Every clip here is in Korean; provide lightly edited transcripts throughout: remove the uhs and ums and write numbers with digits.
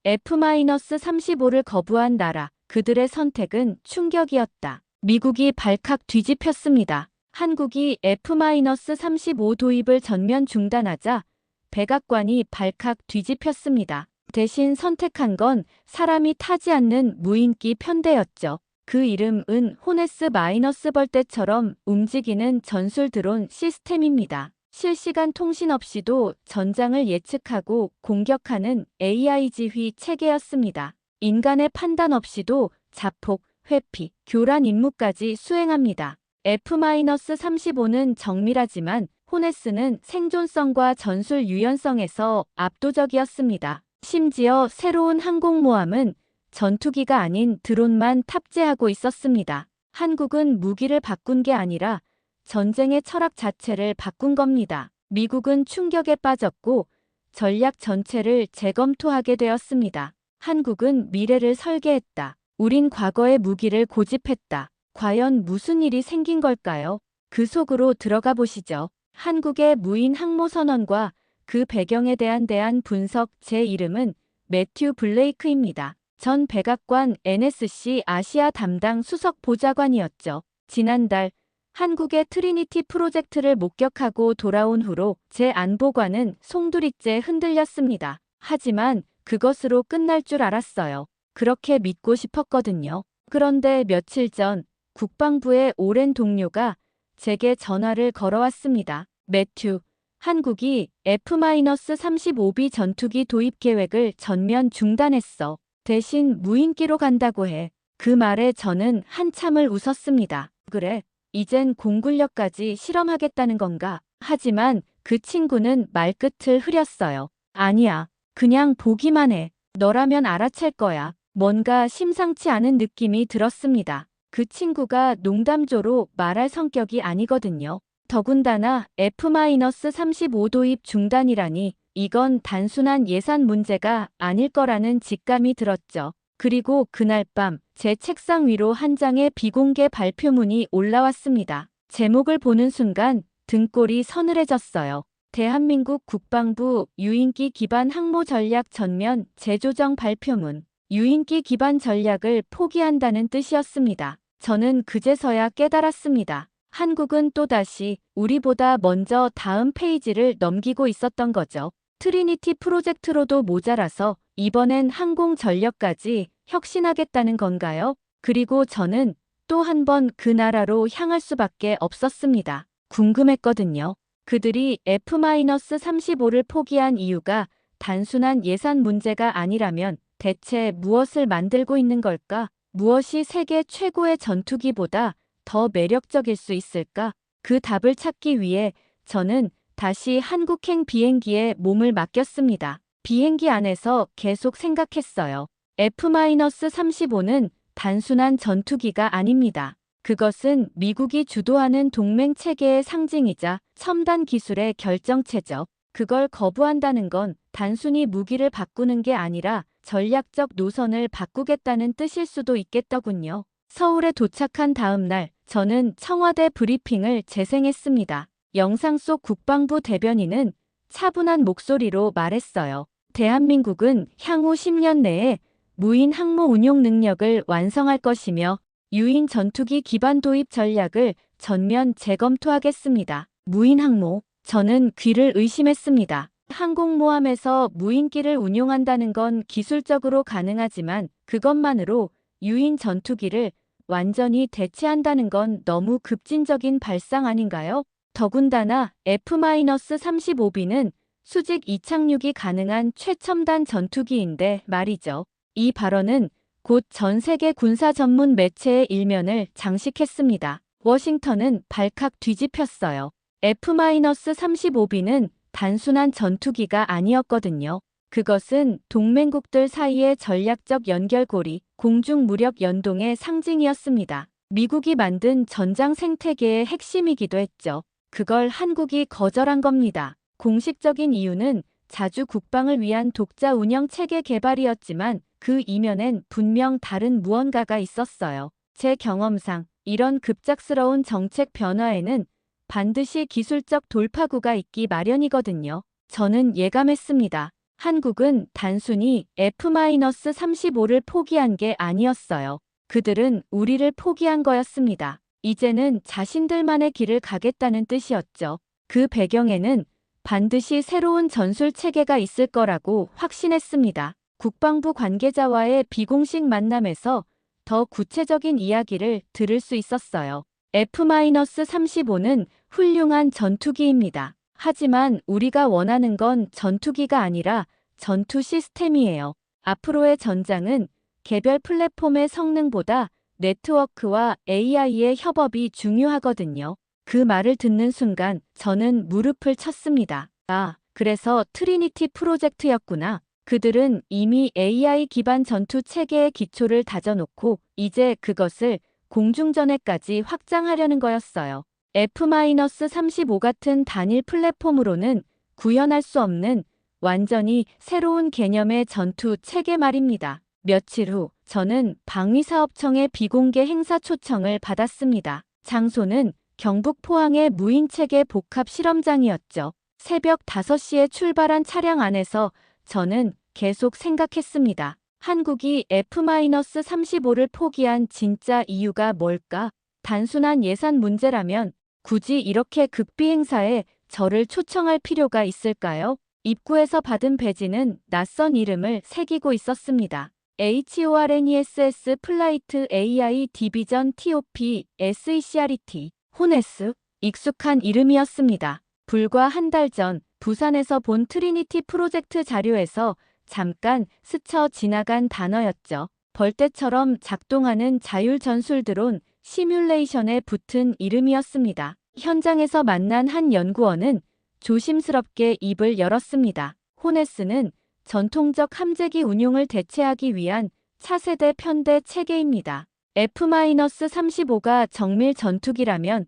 F-35를 거부한 나라, 그들의 선택은 충격이었다. 미국이 발칵 뒤집혔습니다. 한국이 F-35 도입을 전면 중단하자 백악관이 발칵 뒤집혔습니다. 대신 선택한 건 사람이 타지 않는 무인기 편대였죠. 그 이름은 호네스-벌떼처럼 움직이는 전술 드론 시스템입니다. 실시간 통신 없이도 전장을 예측하고 공격하는 AI 지휘 체계였습니다. 인간의 판단 없이도 자폭, 회피, 교란 임무까지 수행합니다. F-35는 정밀하지만 호네스는 생존성과 전술 유연성에서 압도적이었습니다. 심지어 새로운 항공모함은 전투기가 아닌 드론만 탑재하고 있었습니다. 한국은 무기를 바꾼 게 아니라 전쟁의 철학 자체를 바꾼 겁니다. 미국은 충격에 빠졌고 전략 전체를 재검토하게 되었습니다. 한국은 미래를 설계했다. 우린 과거의 무기를 고집했다. 과연 무슨 일이 생긴 걸까요? 그 속으로 들어가 보시죠. 한국의 무인 항모 선언과 그 배경에 대한 분석, 제 이름은 매튜 블레이크입니다. 전 백악관 NSC 아시아 담당 수석 보좌관이었죠. 지난달 한국의 트리니티 프로젝트를 목격하고 돌아온 후로 제 안보관은 송두리째 흔들렸습니다. 하지만 그것으로 끝날 줄 알았어요. 그렇게 믿고 싶었거든요. 그런데 며칠 전 국방부의 오랜 동료가 제게 전화를 걸어왔습니다. 매튜, 한국이 F-35B 전투기 도입 계획을 전면 중단했어. 대신 무인기로 간다고 해. 그 말에 저는 한참을 웃었습니다. 그래, 이젠 공군력까지 실험하겠다는 건가? 하지만 그 친구는 말끝을 흐렸어요. 아니야, 그냥 보기만 해. 너라면 알아챌 거야. 뭔가 심상치 않은 느낌이 들었습니다. 그 친구가 농담조로 말할 성격이 아니거든요. 더군다나 F-35 도입 중단이라니 이건 단순한 예산 문제가 아닐 거라는 직감이 들었죠. 그리고 그날 밤 제 책상 위로 한 장의 비공개 발표문이 올라왔습니다. 제목을 보는 순간 등골이 서늘해졌어요. 대한민국 국방부 유인기 기반 항모 전략 전면 재조정 발표문. 유인기 기반 전략을 포기한다는 뜻이었습니다. 저는 그제서야 깨달았습니다. 한국은 또다시 우리보다 먼저 다음 페이지를 넘기고 있었던 거죠. 트리니티 프로젝트로도 모자라서 이번엔 항공 전력까지 혁신하겠다는 건가요? 그리고 저는 또 한 번 그 나라로 향할 수밖에 없었습니다. 궁금했거든요. 그들이 F-35를 포기한 이유가 단순한 예산 문제가 아니라면 대체 무엇을 만들고 있는 걸까? 무엇이 세계 최고의 전투기보다 더 매력적일 수 있을까? 그 답을 찾기 위해 저는 다시 한국행 비행기에 몸을 맡겼습니다. 비행기 안에서 계속 생각했어요. F-35는 단순한 전투기가 아닙니다. 그것은 미국이 주도하는 동맹 체계의 상징이자 첨단 기술의 결정체죠. 그걸 거부한다는 건 단순히 무기를 바꾸는 게 아니라 전략적 노선을 바꾸겠다는 뜻일 수도 있겠더군요. 서울에 도착한 다음 날, 저는 청와대 브리핑을 재생했습니다. 영상 속 국방부 대변인은 차분한 목소리로 말했어요. 대한민국은 향후 10년 내에 무인 항모 운용 능력을 완성할 것이며 유인 전투기 기반 도입 전략을 전면 재검토하겠습니다. 무인 항모. 저는 귀를 의심했습니다. 항공모함에서 무인기를 운용한다는 건 기술적으로 가능하지만 그것만으로 유인 전투기를 완전히 대체한다는 건 너무 급진적인 발상 아닌가요? 더군다나 F-35B는 수직 이착륙이 가능한 최첨단 전투기인데 말이죠. 이 발언은 곧 전 세계 군사 전문 매체의 일면을 장식했습니다. 워싱턴은 발칵 뒤집혔어요. F-35B는 단순한 전투기가 아니었거든요. 그것은 동맹국들 사이의 전략적 연결고리, 공중 무력 연동의 상징이었습니다. 미국이 만든 전장 생태계의 핵심이기도 했죠. 그걸 한국이 거절한 겁니다. 공식적인 이유는 자주 국방을 위한 독자 운영 체계 개발이었지만 그 이면엔 분명 다른 무언가가 있었어요. 제 경험상 이런 급작스러운 정책 변화에는 반드시 기술적 돌파구가 있기 마련이거든요. 저는 예감했습니다. 한국은 단순히 F-35를 포기한 게 아니었어요. 그들은 우리를 포기한 거였습니다. 이제는 자신들만의 길을 가겠다는 뜻이었죠. 그 배경에는 반드시 새로운 전술 체계가 있을 거라고 확신했습니다. 국방부 관계자와의 비공식 만남에서 더 구체적인 이야기를 들을 수 있었어요. F-35는 훌륭한 전투기입니다. 하지만 우리가 원하는 건 전투기가 아니라 전투 시스템이에요. 앞으로의 전장은 개별 플랫폼의 성능보다 네트워크와 AI의 협업이 중요하거든요. 그 말을 듣는 순간 저는 무릎을 쳤습니다. 아, 그래서 트리니티 프로젝트였구나. 그들은 이미 AI 기반 전투 체계의 기초를 다져놓고 이제 그것을 공중전에까지 확장하려는 거였어요. F-35 같은 단일 플랫폼으로는 구현할 수 없는 완전히 새로운 개념의 전투 체계 말입니다. 며칠 후 저는 방위사업청의 비공개 행사 초청을 받았습니다. 장소는 경북 포항의 무인체계 복합 실험장이었죠. 새벽 5시에 출발한 차량 안에서 저는 계속 생각했습니다. 한국이 F-35를 포기한 진짜 이유가 뭘까? 단순한 예산 문제라면 굳이 이렇게 극비 행사에 저를 초청할 필요가 있을까요? 입구에서 받은 배지는 낯선 이름을 새기고 있었습니다. HORNESS 플라이트 AI 디비전 TOP SECRET 호네스 익숙한 이름이었습니다. 불과 한 달 전 부산에서 본 트리니티 프로젝트 자료에서 잠깐 스쳐 지나간 단어였죠. 벌떼처럼 작동하는 자율 전술 드론 시뮬레이션에 붙은 이름이었습니다. 현장에서 만난 한 연구원은 조심스럽게 입을 열었습니다. 호네스는 전통적 함재기 운용을 대체하기 위한 차세대 편대 체계입니다. F-35가 정밀 전투기라면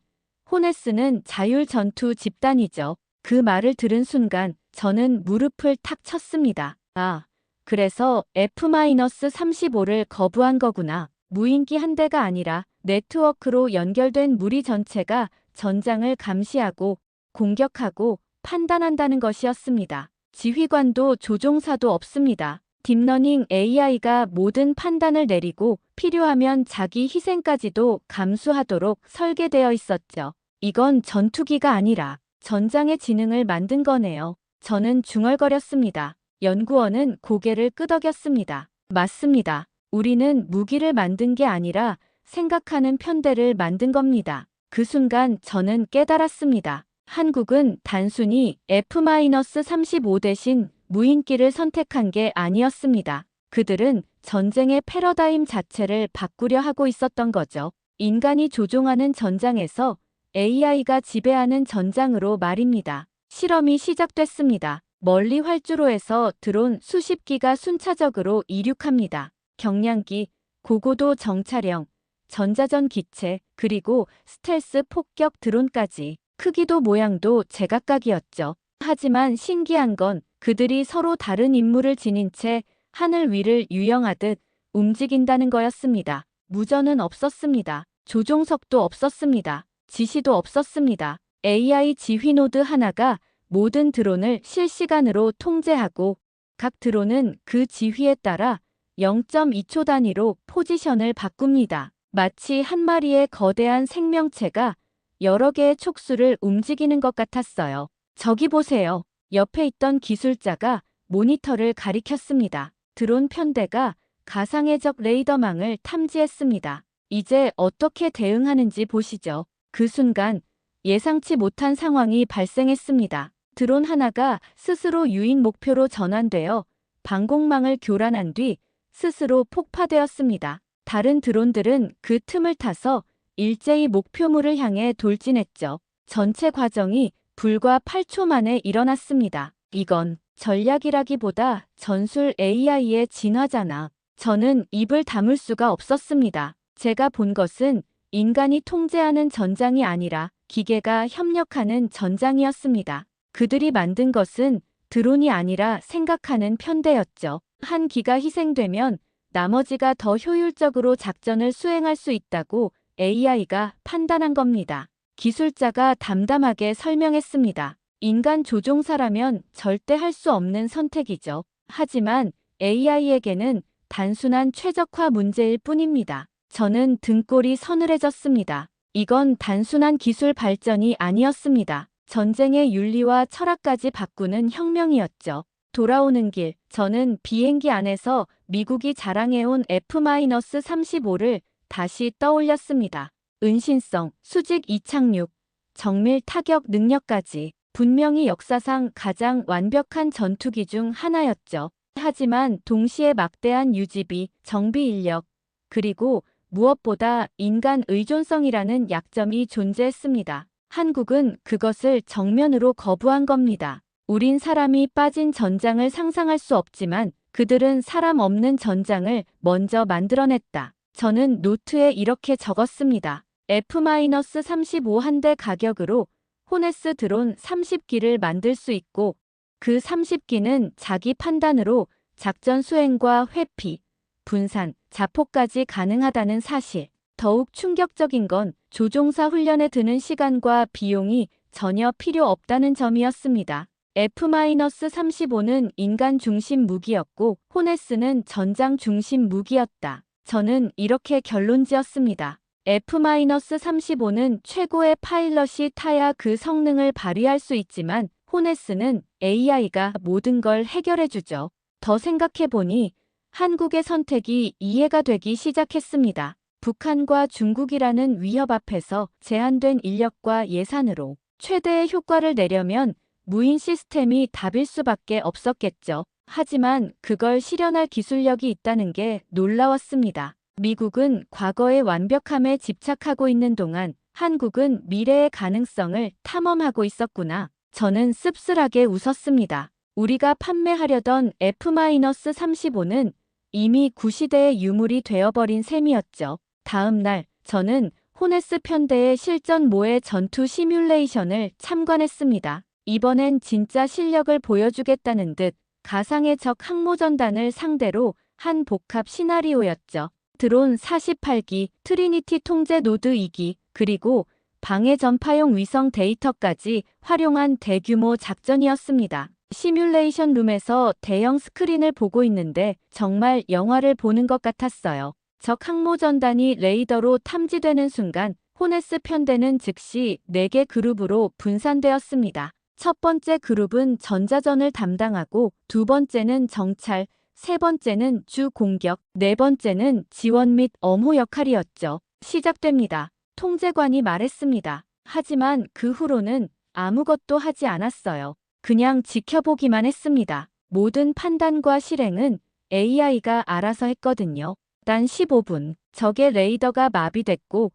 호네스는 자율 전투 집단이죠. 그 말을 들은 순간 저는 무릎을 탁 쳤습니다. 아, 그래서 F-35를 거부한 거구나. 무인기 한 대가 아니라 네트워크로 연결된 무리 전체가 전장을 감시하고 공격하고 판단한다는 것이었습니다. 지휘관도 조종사도 없습니다. 딥러닝 AI가 모든 판단을 내리고 필요하면 자기 희생까지도 감수하도록 설계되어 있었죠. 이건 전투기가 아니라 전장의 지능을 만든 거네요. 저는 중얼거렸습니다. 연구원은 고개를 끄덕였습니다. 맞습니다. 우리는 무기를 만든 게 아니라 생각하는 편대를 만든 겁니다. 그 순간 저는 깨달았습니다. 한국은 단순히 F-35 대신 무인기를 선택한 게 아니었습니다. 그들은 전쟁의 패러다임 자체를 바꾸려 하고 있었던 거죠. 인간이 조종하는 전장에서 AI가 지배하는 전장으로 말입니다. 실험이 시작됐습니다. 멀리 활주로에서 드론 수십 기가 순차적으로 이륙합니다. 경량기, 고고도 정찰형, 전자전 기체, 그리고 스텔스 폭격 드론까지. 크기도 모양도 제각각이었죠. 하지만 신기한 건 그들이 서로 다른 임무를 지닌 채 하늘 위를 유영하듯 움직인다는 거였습니다. 무전은 없었습니다. 조종석도 없었습니다. 지시도 없었습니다. AI 지휘 노드 하나가 모든 드론을 실시간으로 통제하고 각 드론은 그 지휘에 따라 0.2초 단위로 포지션을 바꿉니다. 마치 한 마리의 거대한 생명체가 여러 개의 촉수를 움직이는 것 같았어요. 저기 보세요. 옆에 있던 기술자가 모니터를 가리켰습니다. 드론 편대가 가상의 적 레이더망을 탐지했습니다. 이제 어떻게 대응하는지 보시죠. 그 순간 예상치 못한 상황이 발생했습니다. 드론 하나가 스스로 유인 목표로 전환되어 방공망을 교란한 뒤 스스로 폭파되었습니다. 다른 드론들은 그 틈을 타서 일제히 목표물을 향해 돌진했죠. 전체 과정이 불과 8초 만에 일어났습니다. 이건 전략이라기보다 전술 AI의 진화잖아. 저는 입을 다물 수가 없었습니다. 제가 본 것은 인간이 통제하는 전장이 아니라 기계가 협력하는 전장이었습니다. 그들이 만든 것은 드론이 아니라 생각하는 편대였죠. 한 기가 희생되면 나머지가 더 효율적으로 작전을 수행할 수 있다고 AI가 판단한 겁니다. 기술자가 담담하게 설명했습니다. 인간 조종사라면 절대 할 수 없는 선택이죠. 하지만 AI에게는 단순한 최적화 문제일 뿐입니다. 저는 등골이 서늘해졌습니다. 이건 단순한 기술 발전이 아니었습니다. 전쟁의 윤리와 철학까지 바꾸는 혁명이었죠. 돌아오는 길, 저는 비행기 안에서 미국이 자랑해온 F-35를 다시 떠올렸습니다. 은신성, 수직 이착륙, 정밀 타격 능력까지 분명히 역사상 가장 완벽한 전투기 중 하나였죠. 하지만 동시에 막대한 유지비, 정비 인력, 그리고 무엇보다 인간 의존성이라는 약점이 존재했습니다. 한국은 그것을 정면으로 거부한 겁니다. 우린 사람이 빠진 전장을 상상할 수 없지만 그들은 사람 없는 전장을 먼저 만들어냈다. 저는 노트에 이렇게 적었습니다. F-35 한 대 가격으로 호네스 드론 30기를 만들 수 있고 그 30기는 자기 판단으로 작전 수행과 회피, 분산, 자폭까지 가능하다는 사실. 더욱 충격적인 건 조종사 훈련에 드는 시간과 비용이 전혀 필요 없다는 점이었습니다. F-35는 인간 중심 무기였고 호네스는 전장 중심 무기였다. 저는 이렇게 결론지었습니다. F-35는 최고의 파일럿이 타야 그 성능을 발휘할 수 있지만 호네스는 AI가 모든 걸 해결해주죠. 더 생각해보니 한국의 선택이 이해가 되기 시작했습니다. 북한과 중국이라는 위협 앞에서 제한된 인력과 예산으로 최대의 효과를 내려면 무인 시스템이 답일 수밖에 없었겠죠. 하지만 그걸 실현할 기술력이 있다는 게 놀라웠습니다. 미국은 과거의 완벽함에 집착하고 있는 동안 한국은 미래의 가능성을 탐험하고 있었구나. 저는 씁쓸하게 웃었습니다. 우리가 판매하려던 F-35는 이미 구시대의 유물이 되어버린 셈이었죠. 다음 날 저는 호네스 편대의 실전 모의 전투 시뮬레이션을 참관했습니다. 이번엔 진짜 실력을 보여주겠다는 듯 가상의 적 항모전단을 상대로 한 복합 시나리오였죠. 드론 48기, 트리니티 통제 노드 2기, 그리고 방해 전파용 위성 데이터까지 활용한 대규모 작전이었습니다. 시뮬레이션 룸에서 대형 스크린을 보고 있는데 정말 영화를 보는 것 같았어요. 적 항모전단이 레이더로 탐지되는 순간 호네스 편대는 즉시 4개 그룹으로 분산되었습니다. 첫 번째 그룹은 전자전을 담당하고 두 번째는 정찰, 세 번째는 주 공격, 네 번째는 지원 및 엄호 역할이었죠. 시작됩니다. 통제관이 말했습니다. 하지만 그 후로는 아무것도 하지 않았어요. 그냥 지켜보기만 했습니다. 모든 판단과 실행은 AI가 알아서 했거든요. 단 15분, 적의 레이더가 마비됐고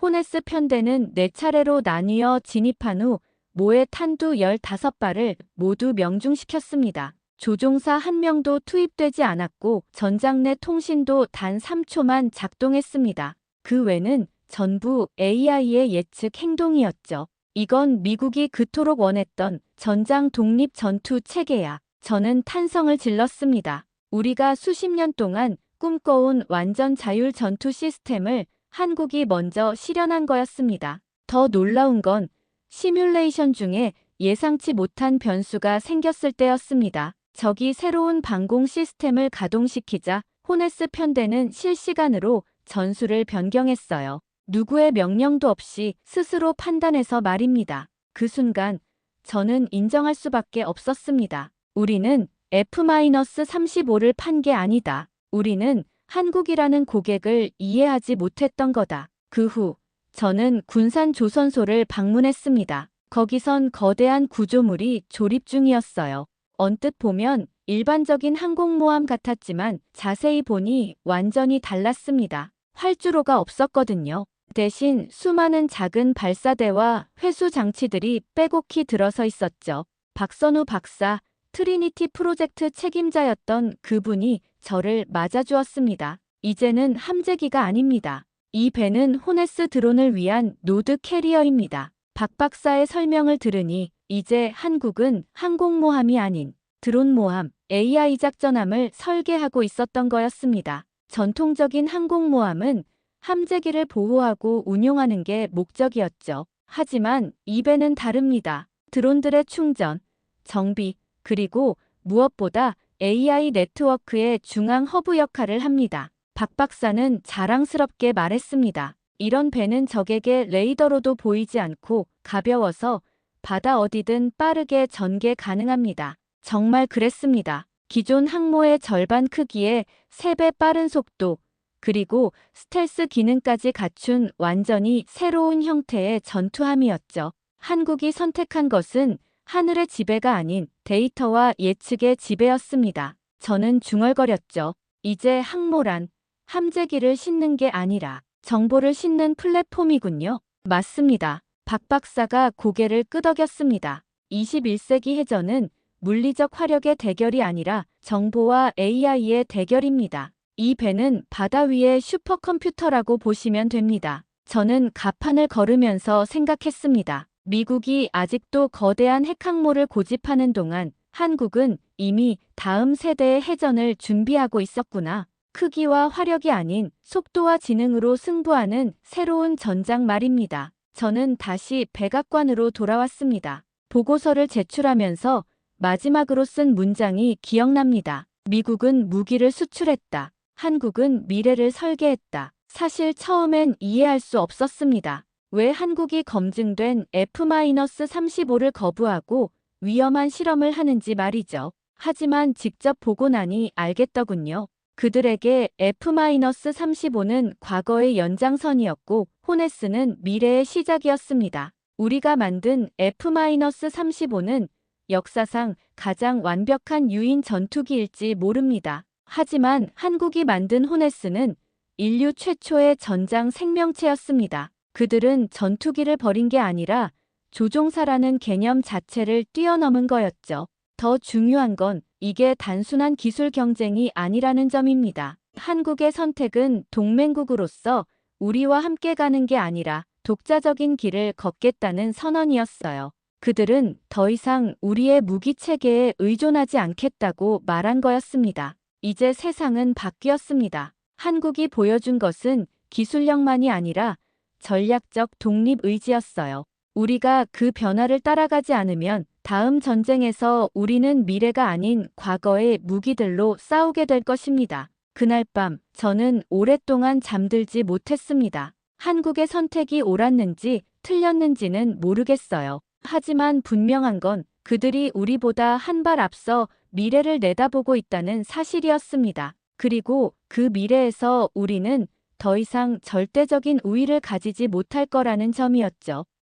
호네스 편대는 4차례로 나뉘어 진입한 후 모의 탄두 15발을 모두 명중시켰습니다. 조종사 1명도 투입되지 않았고 전장 내 통신도 단 3초만 작동했습니다. 그 외는 전부 AI의 예측 행동이었죠. 이건 미국이 그토록 원했던 전장 독립 전투 체계야. 저는 탄성을 질렀습니다. 우리가 수십 년 동안 꿈꿔온 완전 자율 전투 시스템을 한국이 먼저 실현한 거였습니다. 더 놀라운 건 시뮬레이션 중에 예상치 못한 변수가 생겼을 때였습니다. 적이 새로운 방공 시스템을 가동시키자 호네스 편대는 실시간으로 전술을 변경했어요. 누구의 명령도 없이 스스로 판단해서 말입니다. 그 순간 저는 인정할 수밖에 없었습니다. 우리는 F-35를 판 게 아니다. 우리는 한국이라는 고객을 이해하지 못했던 거다. 그 후 저는 군산조선소를 방문했습니다. 거기선 거대한 구조물이 조립 중이었어요. 언뜻 보면 일반적인 항공모함 같았지만 자세히 보니 완전히 달랐습니다. 활주로가 없었거든요. 대신 수많은 작은 발사대와 회수 장치들이 빼곡히 들어서 있었죠. 박선우 박사, 트리니티 프로젝트 책임자였던 그분이 저를 맞아주었습니다. 이제는 함재기가 아닙니다. 이 배는 호네스 드론을 위한 노드 캐리어입니다. 박 박사의 설명을 들으니 이제 한국은 항공모함이 아닌 드론모함, AI 작전함을 설계하고 있었던 거였습니다. 전통적인 항공모함은 함재기를 보호하고 운용하는 게 목적이었죠. 하지만 이 배는 다릅니다. 드론들의 충전, 정비, 그리고 무엇보다 AI 네트워크의 중앙 허브 역할을 합니다. 박 박사는 자랑스럽게 말했습니다. 이런 배는 적에게 레이더로도 보이지 않고 가벼워서 바다 어디든 빠르게 전개 가능합니다. 정말 그랬습니다. 기존 항모의 절반 크기에 3배 빠른 속도, 그리고 스텔스 기능까지 갖춘 완전히 새로운 형태의 전투함이었죠. 한국이 선택한 것은 하늘의 지배가 아닌 데이터와 예측의 지배였습니다. 저는 중얼거렸죠. 이제 항모란 함재기를 싣는 게 아니라 정보를 싣는 플랫폼이군요. 맞습니다. 박 박사가 고개를 끄덕였습니다. 21세기 해전은 물리적 화력의 대결이 아니라 정보와 AI의 대결입니다. 이 배는 바다 위의 슈퍼컴퓨터라고 보시면 됩니다. 저는 가판을 걸으면서 생각했습니다. 미국이 아직도 거대한 핵항모를 고집하는 동안 한국은 이미 다음 세대의 해전을 준비하고 있었구나. 크기와 화력이 아닌 속도와 지능으로 승부하는 새로운 전장 말입니다. 저는 다시 백악관으로 돌아왔습니다. 보고서를 제출하면서 마지막으로 쓴 문장이 기억납니다. 미국은 무기를 수출했다. 한국은 미래를 설계했다. 사실 처음엔 이해할 수 없었습니다. 왜 한국이 검증된 F-35를 거부하고 위험한 실험을 하는지 말이죠. 하지만 직접 보고 나니 알겠더군요. 그들에게 F-35는 과거의 연장선이었고 호네스는 미래의 시작이었습니다. 우리가 만든 F-35는 역사상 가장 완벽한 유인 전투기일지 모릅니다. 하지만 한국이 만든 호네스는 인류 최초의 전장 생명체였습니다. 그들은 전투기를 버린 게 아니라 조종사라는 개념 자체를 뛰어넘은 거였죠. 더 중요한 건 이게 단순한 기술 경쟁이 아니라는 점입니다. 한국의 선택은 동맹국으로서 우리와 함께 가는 게 아니라 독자적인 길을 걷겠다는 선언이었어요. 그들은 더 이상 우리의 무기 체계에 의존하지 않겠다고 말한 거였습니다. 이제 세상은 바뀌었습니다. 한국이 보여준 것은 기술력만이 아니라 전략적 독립 의지였어요. 우리가 그 변화를 따라가지 않으면 다음 전쟁에서 우리는 미래가 아닌 과거의 무기들로 싸우게 될 것입니다. 그날 밤 저는 오랫동안 잠들지 못했습니다. 한국의 선택이 옳았는지 틀렸는지는 모르겠어요. 하지만 분명한 건 그들이 우리보다 한 발 앞서 미래를 내다보고 있다는 사실이었습니다. 그리고 그 미래에서 우리는 더 이상 절대적인 우위를 가지지 못할 거라는 점이었죠.